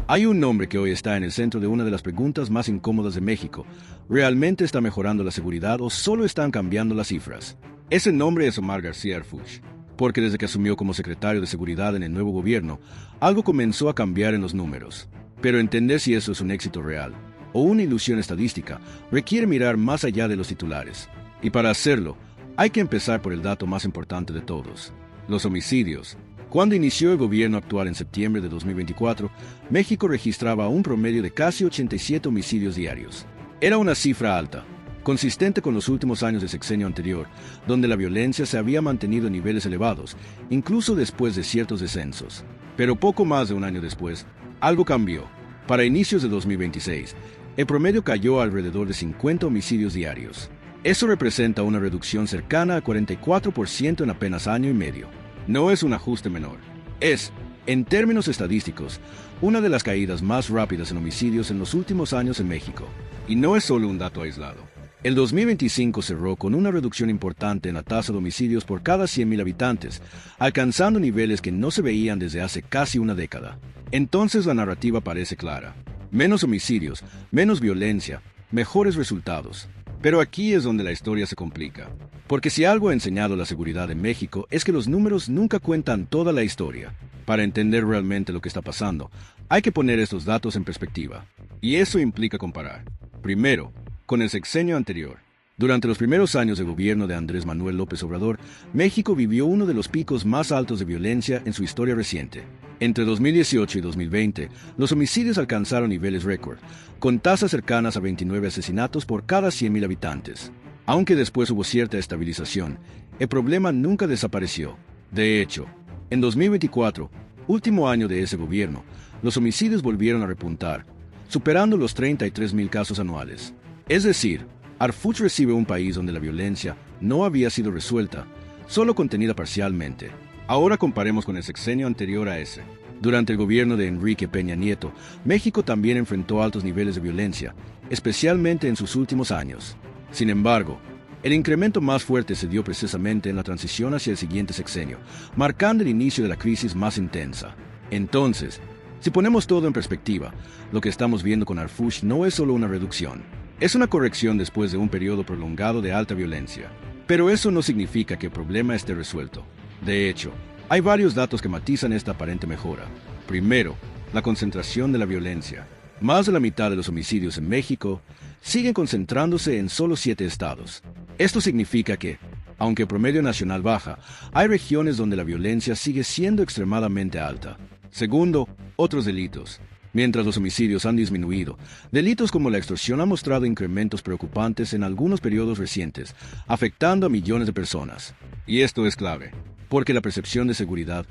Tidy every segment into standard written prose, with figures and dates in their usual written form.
Hay un nombre que hoy está en el centro de una de las preguntas más incómodas de México. ¿Realmente está mejorando la seguridad o solo están cambiando las cifras? Ese nombre es Omar García Harfuch, porque desde que asumió como secretario de Seguridad en el nuevo gobierno, algo comenzó a cambiar en los números. Pero entender si eso es un éxito real o una ilusión estadística requiere mirar más allá de los titulares. Y para hacerlo, hay que empezar por el dato más importante de todos: los homicidios. Cuando inició el gobierno actual en septiembre de 2024, México registraba un promedio de casi 87 homicidios diarios. Era una cifra alta, consistente con los últimos años del sexenio anterior, donde la violencia se había mantenido en niveles elevados, incluso después de ciertos descensos. Pero poco más de un año después, algo cambió. Para inicios de 2026, el promedio cayó a alrededor de 50 homicidios diarios. Eso representa una reducción cercana al 44% en apenas año y medio. No es un ajuste menor. Es, en términos estadísticos, una de las caídas más rápidas en homicidios en los últimos años en México. Y no es solo un dato aislado. El 2025 cerró con una reducción importante en la tasa de homicidios por cada 100.000 habitantes, alcanzando niveles que no se veían desde hace casi una década. Entonces la narrativa parece clara: menos homicidios, menos violencia, mejores resultados. Pero aquí es donde la historia se complica. Porque si algo ha enseñado la seguridad en México es que los números nunca cuentan toda la historia. Para entender realmente lo que está pasando, hay que poner estos datos en perspectiva. Y eso implica comparar. Primero, con el sexenio anterior. Durante los primeros años de gobierno de Andrés Manuel López Obrador, México vivió uno de los picos más altos de violencia en su historia reciente. Entre 2018 y 2020, los homicidios alcanzaron niveles récord, con tasas cercanas a 29 asesinatos por cada 100.000 habitantes. Aunque después hubo cierta estabilización, el problema nunca desapareció. De hecho, en 2024, último año de ese gobierno, los homicidios volvieron a repuntar, superando los 33.000 casos anuales. Es decir, Harfuch recibe un país donde la violencia no había sido resuelta, solo contenida parcialmente. Ahora comparemos con el sexenio anterior a ese. Durante el gobierno de Enrique Peña Nieto, México también enfrentó altos niveles de violencia, especialmente en sus últimos años. Sin embargo, el incremento más fuerte se dio precisamente en la transición hacia el siguiente sexenio, marcando el inicio de la crisis más intensa. Entonces, si ponemos todo en perspectiva, lo que estamos viendo con Harfuch no es solo una reducción. Es una corrección después de un periodo prolongado de alta violencia. Pero eso no significa que el problema esté resuelto. De hecho, hay varios datos que matizan esta aparente mejora. Primero, la concentración de la violencia. Más de la mitad de los homicidios en México siguen concentrándose en solo 7 estados. Esto significa que, aunque el promedio nacional baja, hay regiones donde la violencia sigue siendo extremadamente alta. Segundo, otros delitos. Mientras los homicidios han disminuido, delitos como la extorsión han mostrado incrementos preocupantes en algunos periodos recientes, afectando a millones de personas. Y esto es clave, porque la percepción de seguridad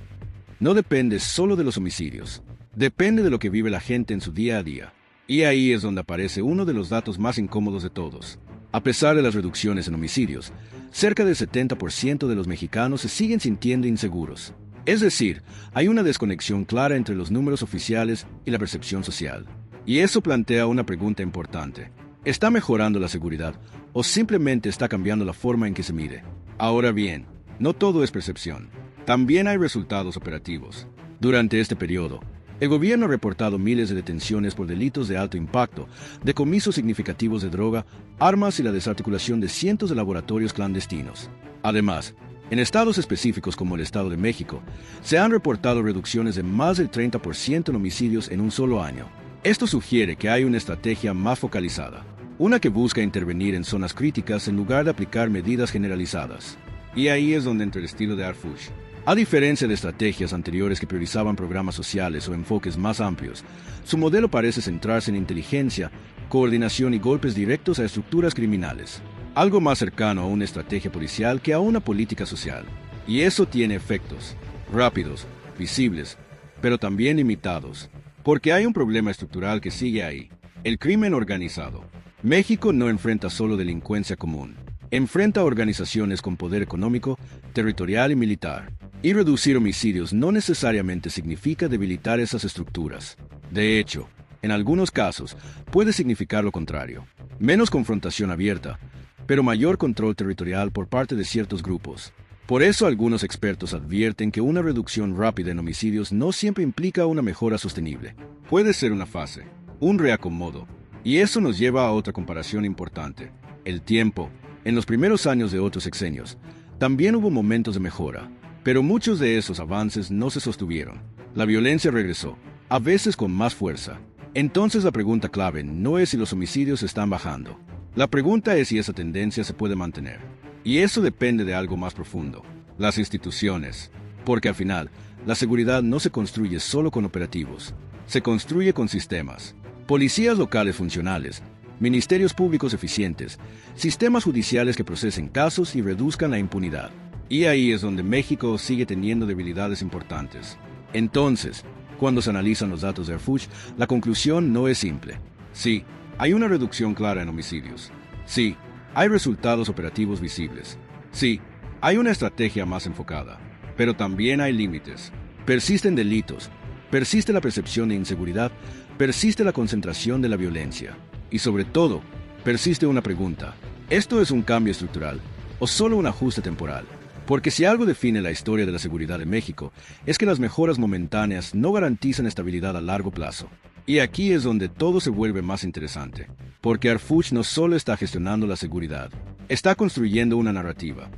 no depende solo de los homicidios, depende de lo que vive la gente en su día a día. Y ahí es donde aparece uno de los datos más incómodos de todos. A pesar de las reducciones en homicidios, cerca del 70% de los mexicanos se siguen sintiendo inseguros. Es decir, hay una desconexión clara entre los números oficiales y la percepción social. Y eso plantea una pregunta importante. ¿Está mejorando la seguridad o simplemente está cambiando la forma en que se mide? Ahora bien, no todo es percepción. También hay resultados operativos. Durante este periodo, el gobierno ha reportado miles de detenciones por delitos de alto impacto, decomisos significativos de droga, armas y la desarticulación de cientos de laboratorios clandestinos. Además, en estados específicos como el Estado de México, se han reportado reducciones de más del 30% en homicidios en un solo año. Esto sugiere que hay una estrategia más focalizada, una que busca intervenir en zonas críticas en lugar de aplicar medidas generalizadas. Y ahí es donde entra el estilo de Harfuch. A diferencia de estrategias anteriores que priorizaban programas sociales o enfoques más amplios, su modelo parece centrarse en inteligencia, coordinación y golpes directos a estructuras criminales. Algo más cercano a una estrategia policial que a una política social. Y eso tiene efectos rápidos, visibles, pero también limitados. Porque hay un problema estructural que sigue ahí: el crimen organizado. México no enfrenta solo delincuencia común. Enfrenta organizaciones con poder económico, territorial y militar. Y reducir homicidios no necesariamente significa debilitar esas estructuras. De hecho, en algunos casos, puede significar lo contrario: menos confrontación abierta, pero mayor control territorial por parte de ciertos grupos. Por eso algunos expertos advierten que una reducción rápida en homicidios no siempre implica una mejora sostenible. Puede ser una fase, un reacomodo, y eso nos lleva a otra comparación importante. El tiempo. En los primeros años de otros sexenios, también hubo momentos de mejora, pero muchos de esos avances no se sostuvieron. La violencia regresó, a veces con más fuerza. Entonces la pregunta clave no es si los homicidios están bajando. La pregunta es si esa tendencia se puede mantener. Y eso depende de algo más profundo, las instituciones. Porque al final, la seguridad no se construye solo con operativos, se construye con sistemas. Policías locales funcionales, ministerios públicos eficientes, sistemas judiciales que procesen casos y reduzcan la impunidad. Y ahí es donde México sigue teniendo debilidades importantes. Entonces, cuando se analizan los datos de Harfuch, la conclusión no es simple. Sí, hay una reducción clara en homicidios. Sí, hay resultados operativos visibles. Sí, hay una estrategia más enfocada. Pero también hay límites. Persisten delitos, persiste la percepción de inseguridad, persiste la concentración de la violencia. Y sobre todo, persiste una pregunta. ¿Esto es un cambio estructural o solo un ajuste temporal? Porque si algo define la historia de la seguridad de México, es que las mejoras momentáneas no garantizan estabilidad a largo plazo. Y aquí es donde todo se vuelve más interesante. Porque Harfuch no solo está gestionando la seguridad, está construyendo una narrativa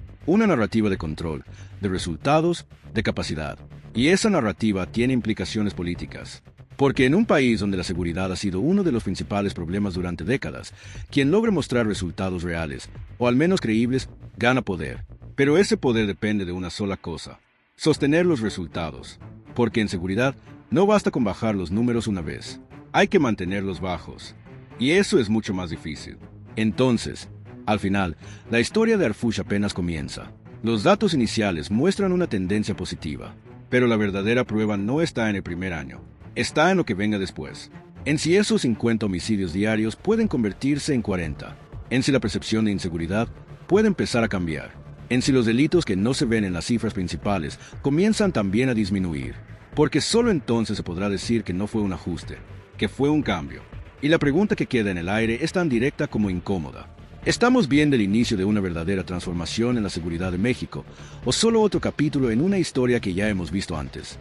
de control, de resultados, de capacidad. Y esa narrativa tiene implicaciones políticas. Porque en un país donde la seguridad ha sido uno de los principales problemas durante décadas, quien logre mostrar resultados reales, o al menos creíbles, gana poder. Pero ese poder depende de una sola cosa: sostener los resultados. Porque en seguridad no basta con bajar los números una vez, hay que mantenerlos bajos. Y eso es mucho más difícil. Entonces, al final, la historia de Harfuch apenas comienza. Los datos iniciales muestran una tendencia positiva, pero la verdadera prueba no está en el primer año. Está en lo que venga después. En si esos 50 homicidios diarios pueden convertirse en 40. En si la percepción de inseguridad puede empezar a cambiar. En si los delitos que no se ven en las cifras principales comienzan también a disminuir. Porque solo entonces se podrá decir que no fue un ajuste, que fue un cambio. Y la pregunta que queda en el aire es tan directa como incómoda. ¿Estamos viendo el inicio de una verdadera transformación en la seguridad de México, o solo otro capítulo en una historia que ya hemos visto antes?